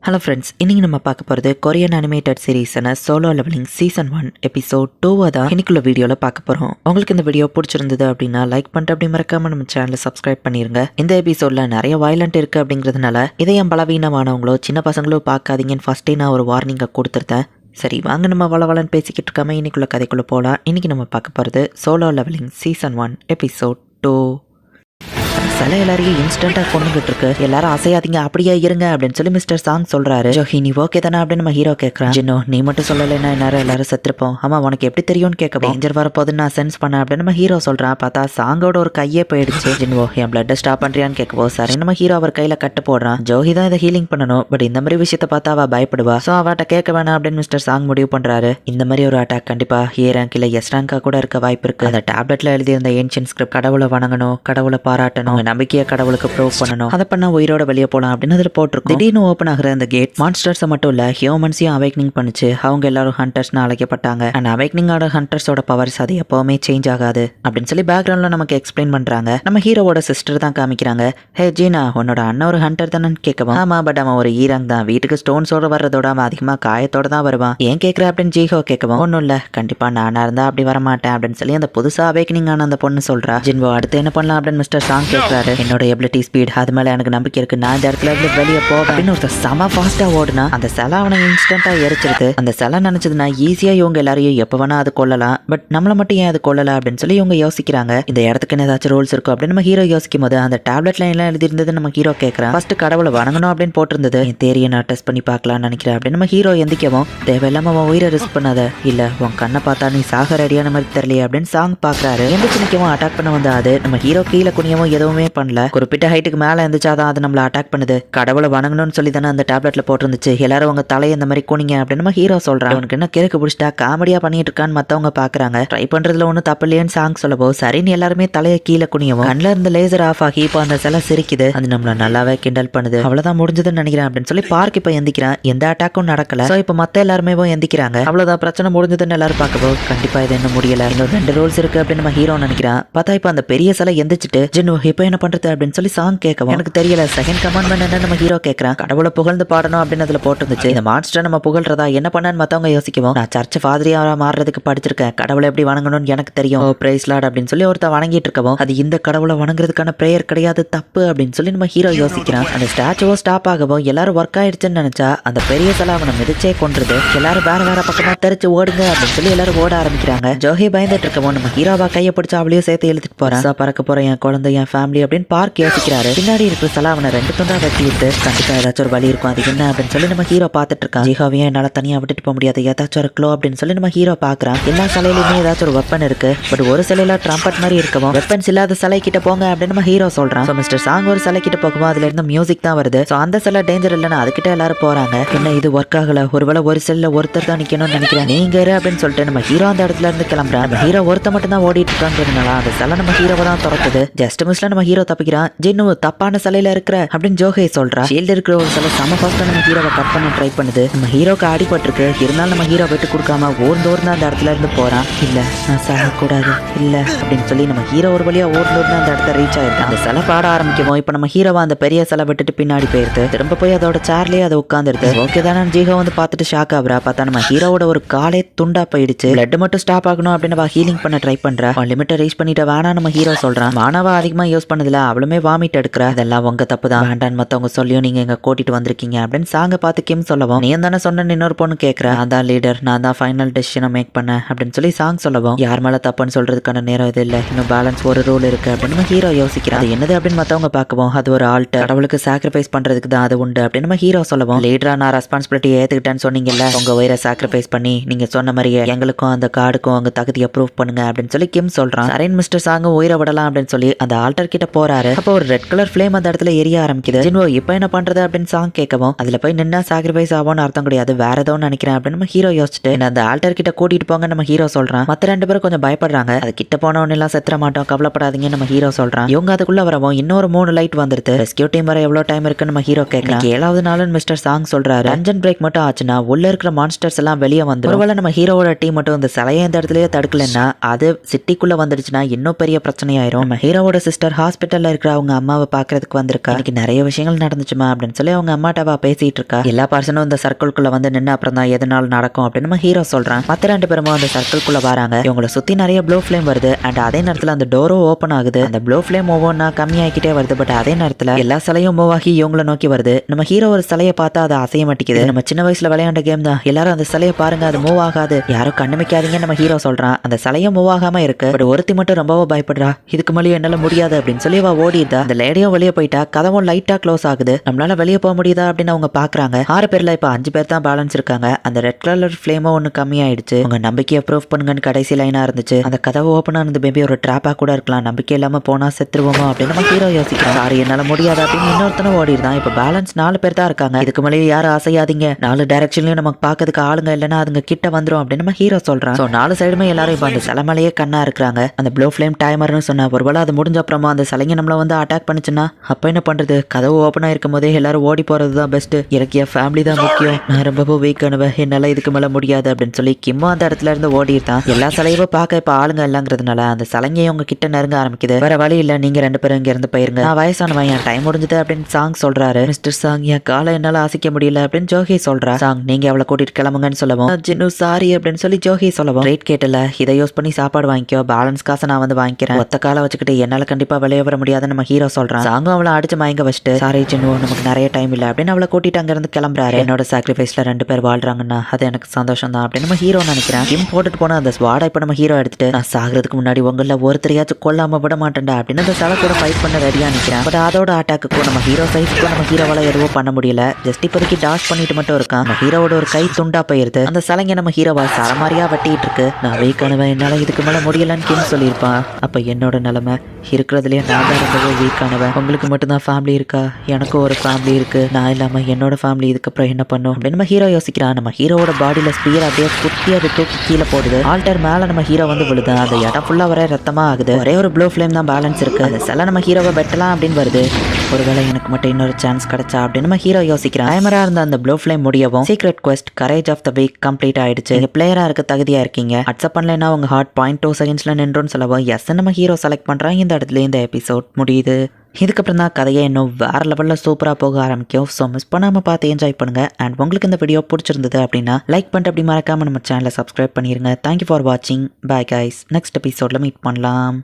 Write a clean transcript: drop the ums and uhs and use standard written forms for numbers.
Hello friends, இன்னைக்கு நம்ம பார்க்க போகிறது கொரியன் அனிமேட்டட் சீரீஸான சோலோ லெவலிங் சீசன் 1 எபிசோட் 2 தான் இன்னைக்குள்ள வீடியோவில் பார்க்க போகிறோம். உங்களுக்கு இந்த வீடியோ பிடிச்சிருந்தது அப்படின்னா லைக் பண்ணிட்டு அப்படி மறக்காம நம்ம சேனலை சப்ஸ்கிரைப் பண்ணிருங்க. இந்த எபிசோட்ல நிறைய வயலண்ட் இருக்குது அப்படிங்கிறதுனால இதையும் பலவீனமானவங்களோ சின்ன பசங்களோ பார்க்காதீங்கன்னு ஃபர்ஸ்டே நான் ஒரு வார்னிங்கை கொடுத்துருந்தேன். சரி வாங்க நம்ம வளவலன்னு பேசிக்கிட்டு இருக்காம இன்னைக்குள்ள கதைக்குள்ளே போகலாம். இன்னைக்கு நம்ம பார்க்க போகிறது சோலோ லெவலிங் சீசன் 1 எபிசோட் 2. சில எல்லாரையும் இன்ஸ்டன்டா கொண்டுகிட்டு இருக்கு. எல்லாரும் அசையாதீங்க, அப்படியே இருங்க அப்படின்னு சொல்லி மிஸ்டர் சாங் சொல்றாரு. ஜோஹி நீ ஓகே தானே அப்படின்னு நம்ம ஹீரோ கேட்கறான். ஜின்னோ நீ மட்டும் சொல்லலைன்னா எல்லாரும் எல்லாரும் செத்துருப்போம். ஆமா உனக்கு எப்படி தெரியும்னு கேட்க டேஞ்சர் வரப்போதுன்னு நான் சென்ஸ் பண்ணேன் அப்படின்னு நம்ம ஹீரோ சொல்றான். பார்த்தா சாங்கோட ஒரு கையே போயிடுச்சு. ஜின்வோ என் பிளட்டை ஸ்டாப் பண்றியான்னு கேட்கவோ சரி நம்ம ஹீரோ அவர் கையில கட்டு போடுறான். ஜோஹி தான் இதை ஹீலிங் பண்ணணும், பட் இந்த மாதிரி விஷயத்த பார்த்தா அவ பயப்படுவா. ஸோ அவட்ட கேட்க வேணாம் அப்படின்னு மிஸ்டர் சாங் முடிவு பண்றாரு. இந்த மாதிரி ஒரு அட்டாக் கண்டிப்பா ஏ ரேங்க் இல்ல எஸ் ரேங்கா கூட இருக்க வாய்ப்பு இருக்கு. அந்த டேப்லெட்ல எழுதியிருந்த ஏன்ஷியன் ஸ்கிரிப்ட் கடவுளை வணங்கணும், கடவுளை பாராட்டணும், நம்பிக்கையை கடவுளுக்கு ப்ரூவ் பண்ணணும், அதை பண்ணா உயிரோட வெளியே போலாம் அப்படின்னு அதில் போட்டிருக்கும். திடீர்னு ஓப்பன் ஆகிற அந்த கேட் மான்ஸ்டர்ஸை மட்டும் இல்ல ஹியூமன்ஸையும் அவேக்னிங் பண்ணிச்சு. அவங்க எல்லாரும் ஹண்டர்ஸ்னு அழைக்கப்பட்டாங்க. அண்ட் அவேக்னிங்கோட ஹண்டர்ஸோட பவர்ஸ் அது எப்பவுமே சேஞ்ச் ஆகாது அப்படின்னு சொல்லி பேக்ரவுண்ட்ல நமக்கு எக்ஸ்பிளைன் பண்றாங்க. நம்ம ஹீரோவோட சிஸ்டர் தான் காமிக்கிறாங்க. ஹே ஜீனா உன்னோட அண்ணன் ஒரு ஹண்டர் தானே கேட்கவும் ஆமா பட் அவன் ஒரு ஈராங் தான். வீட்டுக்கு ஸ்டோன்ஸோட வர்றதோட அவன் அதிகமா காயத்தோட தான் வருவான். ஏன் கேட்குற அப்படின்னு ஜீஹோ கேட்கவும் ஒன்றும் இல்லை கண்டிப்பா நானா இருந்தா அப்படி வரமாட்டேன் அப்படின்னு சொல்லி அந்த புதுசா அவேக்னிங் ஆன அந்த பொண்ணு சொல்றா. ஜின்வோ அடுத்து என்ன பண்ணலாம் அப்படின்னு மிஸ்டர் சாங் கேட்கிறாரு. என்னோட எபிலிட்டி ஸ்பீட் அது மேல எனக்கு நம்பிக்கை இருக்கு, நான் இந்த இடத்துல இருந்து வெளியே போவேன் அப்படின்னு ஒருத்தர் செம ஃபாஸ்டா ஓடுனா அந்த சிலை அவனை இன்ஸ்டன்டா எரிச்சிருது. அந்த சிலை நினைச்சதுன்னா ஈஸியா இவங்க எல்லாரையும் எப்ப வேணா அது கொல்லலாம், பட் நம்மள மட்டும் ஏன் அது கொல்லலாம் அப்படின்னு சொல்லி இவங்க யோசிக்கிறாங்க. இந்த இடத்துக்கு ஏதாச்சும் ரூல்ஸ் இருக்கும் அப்படின்னு நம்ம ஹீரோ யோசிக்கும் போது அந்த டேப்லெட்ல எல்லாம் எழுதி இருந்தது நம்ம ஹீரோ கேட்கறான். ஃபர்ஸ்ட் கடவுளை வணங்கணும் அப்படின்னு போட்டிருந்தது. என் தேரியை நான் டெஸ்ட் பண்ணி பார்க்கலாம்னு நினைக்கிறேன் அப்படின்னு நம்ம ஹீரோ எந்திக்கவும் தேவையில்லாம அவன் உயிரை ரிஸ்க் பண்ணாத, இல்ல உன் கண்ணை பார்த்தா நீ சாக ரெடியான மாதிரி தெரியலையே அப்படின்னு சாங் பாக்குறாரு. எந்திரிச்சு நிக்கவும் அட்டாக் பண்ண வந்தா அது நம்ம ஹீரோ கீழே குனியவும் எதுவுமே பண்ணல. குறிப்பிட்ட ஹைட்டுக்கு மேல எந்திரிச்சாதான் அது நம்மள அட்டாக் பண்ணுது. கடவுளை வணங்கணும்னு சொல்லி தானே அந்த டேப்லெட்ல போட்டிருந்துச்சு. எல்லாரும் உங்க தலையை இந்த மாதிரி குனிங்க அப்படின்னு நம்ம ஹீரோ சொல்றான். அவனுக்கு என்ன கிறுக்கு பிடிச்சிட்டா காமெடியா பண்ணிட்டு இருக்கான்னு மத்தவங்க பாக்குறாங்க. ட்ரை பண்றதுல ஒன்னும் தப்பு இல்லையன்னு சாங் சொல்லவோ சரின்னு எல்லாருமே தலையை கீழே குனியவும் கண்ணில் இருந்து லேசர் ஆஃப் ஆகி இப்போ அந்த சிலை சிரிக்குது. அது நம்மள நல்லாவே கிண்டல் பண்ணுது. அவ்வளவுதான் முடிஞ்சதுன்னு நினைக்கிறேன் அப்படின்னு சொல்லி பார்க் இப்ப எந்திக்கிறான். எந்த அட்டாக்கும் நடக்கல. சோ இப்ப மத்த எல்லாருமே எந்திக்கிறாங்க. அவ்வளவுதான் பிரச்சனை முடிஞ்சதுன்னு எல்லாரும் பார்க்கவோ கண்டிப்பா இது என்ன முடியல, இன்னும் 2 ரூல்ஸ் இருக்கு அப்படின்னு நம்ம ஹீரோ நினைக்கிறான். பார்த்தா இப்ப அந்த பெரிய சிலை எந்திரிச்சிட்டு ஜின்னு இப்ப என்ன பண்றது அப்படின்னு சொல்லி சாங் கேட்கவும் எனக்கு தெரியல செகண்ட் கமாண்ட்மெண்ட் என்ன நம்ம ஹீரோ கேட்கறான். கடவுளை புகழ்ந்து பாடணும் அப்படின்னு அதுல போட்டுருந்துச்சு. இந்த மான்ஸ்டர் நம்ம புகழ்றதா என்ன பண்ணான்னு மத்தவங்க யோசிக்கவும் நான் சர்ச் ஃபாதரியா மாறுறதுக்கு படிச்சிருக்கேன், கடவுளை எப்படி வணங்கணும்னு எனக்கு தெரியும், பிரைஸ் லார்ட் அப்படின்னு சொல்லி ஒருத்தர் வணங்கிட்டு இருக்கவும் அது இந்த கடவுளை வணங்குறதுக்கான பிரேயர் கிடையாது, தப்பு அப்படின்னு சொல்லி நம்ம ஹீரோ யோசிக்கிறான். அந்த ஸ்டாச்சுவோ ஸ்டாப் ஆகவும் எல்லாரும் ஒர்க் ஆயிடுச்சுன்னு நினைச்சா அந்த பெரிய சிலை அவனை மிதிச்சே கொன்றுது. எல்லாரும் வேற வேற பக்கமா தெரிச்சு ஓடுங்க அப்படின்னு சொல்லி எல்லாரும் ஓட ஆரம்பிக்கிறாங்க. ஜோஹி பயந்துட்டு இருக்கவும் நம்ம ஹீரோவா கையை பிடிச்சு அவளையும் சேர்த்து எழுதிட்டு போறான். பறக்க போற என் குழந்தை என் ஃபேமிலி அப்படின்னு பார்க் யோசிக்கிறாரு. பின்னாடி இருக்கிற சிலை அவனை 2 துண்டா வெட்டி விட்டு கண்டிப்பா ஏதாச்சும் ஒரு வழி இருக்கும், அது என்ன அப்படின்னு சொல்லி நம்ம ஹீரோ பார்த்துட்டு இருக்கான். ஜிஹாவையும் என்னால தனியா விட்டுட்டு போக முடியாது, ஏதாச்சும் ஒரு க்ளோ அப்படின்னு சொல்லி நம்ம ஹீரோ பாக்குறான். எல்லா சிலையிலுமே ஏதாச்சும் ஒரு வெப்பன் இருக்கு, பட் ஒரு சிலையில ட்ரம்பட் மாதிரி இருக்கவும் வெப்பன்ஸ் இல்லாத சிலை கிட்ட போங்க அப்படின்னு நம்ம ஹீரோ சொல்றான். சோ மிஸ்டர் சாங் ஒரு சிலை கிட்ட போகும்போது அதுல இருந்து மியூசிக் தான் வருது. சோ அந்த சிலை டேஞ்சர் இல்லைன்னு அதுக்கிட்ட எல்லாரும் போறாங்க. என்ன இது ஒர்க் ஆகல, ஒருவேளை ஒரு சிலையில ஒருத்தர் தான் நிக்கணும்னு நினைக்கிறேன், நீங்க அப்படின்னு சொல்லிட்டு நம்ம ஹீரோ அந்த இடத்துல இருந்து கிளம்புறான். நம்ம ஹீரோ ஒருத்த மட்டும் தான் ஓடிட்டு இருக்காங்கிறதுனால அந்த சிலை நம்ம ஹீரோவை தான் துரத்துது. ஜஸ்ட் மிஸ்ல நம்ம ஹீரோ தப்பிக்கிறான். ஜின்னு தப்பான சிலையில இருக்கிற அப்படின்னு ஜோஹே சொல்றா. ஷீல்டு இருக்கிற ஒரு சில சம ஃபாஸ்டா நம்ம ஹீரோவை கட் பண்ண ட்ரை பண்ணுது. நம்ம ஹீரோக்கு அடிபட்டிருக்கு, இருந்தாலும் நம்ம ஹீரோ விட்டு கொடுக்காம ஓர்ந்து அந்த இடத்துல இருந்து போறான். இல்ல நான் சாகக்கூடாது இல்ல அப்படின்னு சொல்லி நம்ம ஹீரோ ஒரு வழியா ஓர்ந்து அந்த இடத்த ரீச் ஆயிருக்கான். அந்த சிலை பாட ஆரம்பிக்கவும் இப்ப நம்ம ஹீரோவா அந்த பெரிய சிலை விட்டுட்டு பின்னாடி போயிருது. திரும்ப போய் அதோட சேர்லயே அதை உட்காந்துருது. ஓகே தானே ஜீஹோ பார்த்துட்டு ஷாக் ஆகுறா. பார்த்தா நம்ம ஹீரோவோட ஒரு காலே துண்டா போயிடுச்சு. பிளட் மட்டும் ஸ்டாப் ஆகணும் அப்படின்னு ஹீலிங் பண்ண ட்ரை பண்றா. லிமிட்டை ரீச் பண்ணிட்டு வேணா நம்ம ஹீரோ சொல்றான். மானவா அதிகமா யூஸ் பண்ணதுல அவளுமே வாமிட் எடுக்கிறா. இதெல்லாம் உங்க தப்பு தான், வேண்டான்னு மத்தவங்க சொல்லியும் நீங்க எங்க கூட்டிட்டு வந்திருக்கீங்க அப்படின்னு சாங்க பார்த்து கிம் சொல்லவும் நீ தானே சொன்ன இன்னொரு பொண்ணு கேட்கற, நான் தான் லீடர், நான் தான் ஃபைனல் டெசிஷனை மேக் பண்ணேன் அப்படின்னு சொல்லி சாங் சொல்லவும் யார் மேல தப்புன்னு சொல்றதுக்கான நேரம் இது இல்ல, இன்னும் பேலன்ஸ் ஒரு ரூல் இருக்கு அப்படின்னு ஹீரோ யோசிக்கிறான். அது என்னது அப்படின்னு மத்தவங்க பார்க்கவும் அது ஒரு ஆல்டர், கடவுளுக்கு சாக்ரிஃபைஸ் பண்றதுக்கு தான் அது உண்டு அப்படின்னு நம்ம ஹீரோ சொல்லவும் லீடரா நான் ரெஸ்பான்சிபிலிட்டி ஏத்துக்கிட்டேன்னு சொன்னீங்கல்ல, உங்க உயிரை சாக்ரிஃபைஸ் பண்ணி நீங்க சொன்ன மாதிரியே எங்களுக்கும் அந்த கார்டுக்கும் உங்க தகுதியை ப்ரூவ் பண்ணுங்க அப்படின்னு சொல்லி கிம் சொல்றான். சரின் மிஸ்டர் சாங் உயிரை விடலாம் அப்படின்னு சொல்லி அந்த ஆல்டர் கிட்ட போறாரு. அப்போ ஒரு ரெட் கலர் ஃப்ளேம் அந்த இடத்துல எரிய ஆரம்பிக்குது. ஜின்வோ இப்போ என்ன பண்றது அப்படின்னு சாங் கேட்கவும் அதுல போய் நின்னா சாக்ரிஃபைஸ் ஆகும்னு அர்த்தம் கிடையாது, வேற ஏதோ நினைக்கிறேன் அப்படின்னு நம்ம ஹீரோ யோசிச்சுட்டு அந்த ஆல்டர் கிட்ட கூட்டிட்டு போங்க நம்ம ஹீரோ சொல்றான். மத்த 2 பேரும் கொஞ்சம் பயப்படுறாங்க. அது கிட்ட போனவன் எல்லாம் செத்துற மாட்டோம் கவலைப்படாதீங்க நம்ம ஹீரோ சொல்றான். இவங்க அதுக்குள்ள வரவும் இன்னொரு 3 லைட் வந்துருது. ரெஸ்கியூ டீம் வர எவ்வளவு டைம் இருக்குன்னு நம்ம ஹீரோ கேட்கறான். 7வது நாளுன்னு மிஸ்டர் சாங் சொல்றாரு. டஞ்சன் பிரேக் மட்டும் ஆச்சுன்னா உள்ள இருக்கிற மான்ஸ்டர்ஸ் எல்லாம் வெளியே வந்து ஒருவேளை நம்ம ஹீரோவோட டீம் மட்டும் இந்த சிலையை இந்த இடத்துலயே தடுக்கலன்னா அது சிட்டிக்குள்ள வந்துடுச்சுன்னா இன்னும் பெரிய பிரச்சனையாயிரும். நம்ம ஹீரோவோட சிஸ்டர் ஹாஸ்பிட்டல் ஹாஸ்பிட்டல்ல இருக்கிற அவங்க அம்மாவை பாக்குறதுக்கு வந்திருக்கா. இன்னைக்கு நிறைய விஷயங்கள் நடந்துச்சுமா அப்படின்னு சொல்லி அவங்க அம்மாட்டவா பேசிட்டு இருக்கா. எல்லா பர்சனும் இந்த சர்க்கிள்குள்ள வந்து நின்று அப்புறம் தான் எதுனாலும் நடக்கும் அப்படின்னு நம்ம ஹீரோ சொல்றான். மத்த 2 பேரும் அந்த சர்க்கிள்குள்ள வராங்க. இவங்களை சுத்தி நிறைய ப்ளூ ஃபிளேம் வருது. அண்ட் அதே நேரத்துல அந்த டோரும் ஓபன் ஆகுது. அந்த ப்ளூ ஃபிளேம் ஒவ்வொன்னா கம்மியாகிட்டே வருது. பட் அதே நேரத்துல எல்லா சிலையும் மூவ் ஆகி இவங்களை நோக்கி வருது. நம்ம ஹீரோ ஒரு சிலையை பார்த்தா அதை அசைய மாட்டேங்குது. நம்ம சின்ன வயசுல விளையாண்ட கேம் தான். எல்லாரும் அந்த சிலையை பாருங்க, அது மூவ் ஆகாது, யாரும் கண்ணுமிக்காதீங்க நம்ம ஹீரோ சொல்றான். அந்த சிலையும் மூவ் ஆகாம இருக்கு. பட் ஒருத்தி மட்டும் ரொம்பவோ பயப்படுறா. இதுக்கு மேலே என்னால முடியாது அப்படின்னு சொல்லி அவ ஓடிடுதா. அந்த லேடியும் வெளியே போயிட்டா. கதவும் லைட்டா க்ளோஸ் ஆகுது. நம்மளால வெளியே போக முடியுதா அப்படின்னு அவங்க பாக்குறாங்க. 6 பேர்ல இப்ப 5 பேர் தான் பேலன்ஸ் இருக்காங்க. அந்த ரெட் கலர் ஃபிளேமோ ஒன்னு கம்மியாயிடுச்சு. உங்க நம்பிக்கையை ப்ரூவ் பண்ணுங்கன்னு கடைசி லைனா இருந்துச்சு. அந்த கதவு ஓப்பன் ஆனது பேபி ஒரு ட்ராப்பா கூட இருக்கலாம். நம்பிக்கை இல்லாம போனா செத்துருவோமோ அப்படின்னு நம்ம ஹீரோ யோசிக்கிறோம். சாரி என்னால முடியாது அப்படின்னு இன்னொருத்தனும் ஓடிடுதான். இப்ப பேலன்ஸ் 4 பேர் தான் இருக்காங்க. இதுக்கு மேலே யாரும் அசையாதீங்க, 4 டைரக்ஷன்லயும் நமக்கு பாக்கிறதுக்கு ஆளுங்க இல்லைன்னா அதுங்க கிட்ட வந்துரும் அப்படின்னு நம்ம ஹீரோ சொல்றான். சோ 4 சைடுமே எல்லாரும் இப்ப அந்த சிலை மேலேயே கண்ணா இருக்கிறாங்க. அந்த ப்ளூ ஃபிளேம் டைமர்னு சொன்னா ஒருவேளை அது முடிஞ்ச அப்புறமா அந்த சிலைங்க நம்மள வந்து அட்டாக் பண்ணுச்சுன்னா அப்ப என்ன பண்றது? கதவு ஓப்பன் ஆயிருக்கும் போதே எல்லாரும் ஓடி போறது தான் பெஸ்ட். எனக்கு என் ஃபேமிலி தான் முக்கியம். நான் ரொம்பவும் வீக் ஆனவன், என்னால இதுக்கு மேல முடியாது அப்படின்னு சொல்லி கிம்மோ அந்த இடத்துல இருந்து ஓடிட்டான். எல்லா சிலையும் பார்க்க இப்ப ஆளுங்க இல்லங்கிறதுனால அந்த சிலைங்க உங்க கிட்ட நெருங்க ஆரம்பிக்குது. வேற வழி இல்ல, நீங்க 2 பேரும் இங்க இருந்து போயிருங்க, நான் வயசானவன், என் டைம் முடிஞ்சது அப்படின்னு சாங் சொல்றாரு. மிஸ்டர் சாங், என் காலை என்னால ஆசிக்க முடியல அப்படின்னு ஜோஹி சொல்றா. சாங், நீங்க அவளை கூட்டிட்டு கிளம்புங்கன்னு சொல்லவும் ஜின்னு சாரி அப்படின்னு சொல்லி ஜோஹி சொல்லவும், ரேட் கேட்டல, இதை யூஸ் பண்ணி சாப்பாடு வாங்கிக்கோ, பேலன்ஸ் காசை நான் வந்து வாங்கிக்கிறேன், ஒத்த காலை வச்சுக்கிட்டு என்னால கண்டிப்பா வெளியே வர முடியாதுன்னு நம்ம ஹீரோ சொல்றான். சாங்கும் அவளை அடிச்சு மயங்க வச்சுட்டு, சாரி ஜின்னு, நமக்கு நிறைய டைம் இல்ல அப்படின்னு அவளை கூட்டிட்டு அங்க இருந்து கிளம்புறாரு. என்னோட சாக்ரிஃபைஸ்ல 2 பேர் வாழ்றாங்கன்னா அது எனக்கு சந்தோஷம் தான் அப்படின்னு நம்ம ஹீரோ நினைக்கிறேன். கிம் போட்டுட்டு போன அந்த ஸ்வாடை இப்ப நம்ம ஹீரோ எடுத்துட்டு, நான் சாகிறதுக்கு முன்னாடி உங்கள ஒருத்தரையாச்சும் கொல்லாம விட மாட்டேன்டா அப்படின்னு அந்த சலை கூட ஃபைட் பண்ண ரெடியா நிக்கிறேன். பட் அதோட அட்டாக்குக்கும் நம்ம ஹீரோ சைஸ்க்கும் நம்ம ஹீரோவால எதுவும் பண்ண முடியல. ஜஸ்ட் இப்போதைக்கு டாஷ் பண்ணிட்டு மட்டும் இருக்கான். நம்ம ஹீரோவோட ஒரு கை துண்டா போயிருது. அந்த சிலைங்க நம்ம ஹீரோவா சரமாரியா வெட்டிட்டு இருக்கு. நான் வீக்கானவன், என்னால இதுக்கு மேல முடியலன்னு கிம் சொல்லியிருப்பான். அப்ப என்னோட நிலைமை இருக்கிறதுலயே நான் தான் ரொம்பவே வீக்கானவன். உங்களுக்கு மட்டும்தான் ஃபேமிலி இருக்கா? எனக்கும் ஒரு ஃபேமிலி இருக்கு. நான் இல்லாம என்னோட ஃபேமிலி இதுக்கப்புறம் என்ன பண்ணும் அப்படின்னு நம்ம ஹீரோ யோசிக்கிறான். நம்ம ஹீரோவோட பாடியில ஸ்பீர் அப்படியே குத்தி அது தூக்கி கீழே போடுது. ஆல்டர் மேல நம்ம ஹீரோ வந்து விழுது. அந்த இடம் ஃபுல்லா வர ரத்தமா ஆகுது. ஒரே ஒரு ப்ளூ ஃபிளேம் தான் பேலன்ஸ் இருக்கு. அந்த சிலை நம்ம ஹீரோவை வெட்டலாம் அப்படின்னு வருது. ஒருவேளை எனக்கு மட்டும் இன்னொரு சான்ஸ் கிடைச்சா அப்படின்னு நம்ம ஹீரோ யோசிக்கிறான். டைமரா இருந்த அந்த ப்ளூ ஃபிளேம் முடியவும் secret quest courage of the week complete ஆயிடுச்சு. நீங்க பிளேயரா இருக்க தகுதியா இருக்கீங்க. அக்செப்ட் பண்ணலைன்னா உங்க ஹார்ட் 0.2 செகண்ட்ஸ்ல நின்றுன்னு சொல்லவும் எஸ் நம்ம ஹீரோ செலக்ட் பண்றாங்க. இந்த இடத்துல இந்த எபிசோட் முடியுது. இதுக்கப்புறம் தான் கதையை இன்னும் வேற லெவலில் சூப்பராக போக ஆரம்பிக்கும். ஸோ மிஸ் பண்ணாமல் பார்த்து என்ஜாய் பண்ணுங்க. அண்ட் உங்களுக்கு இந்த வீடியோ பிடிச்சிருந்தது அப்படின்னா லைக் பண்ணிட்டு அப்படி மறக்காமல் நம்ம சேனலை சப்ஸ்கிரைப் பண்ணிடுங்க. தேங்க்யூ ஃபார் வாட்சிங். Bye guys. நெக்ஸ்ட் எபிசோடில் மீட் பண்ணலாம்.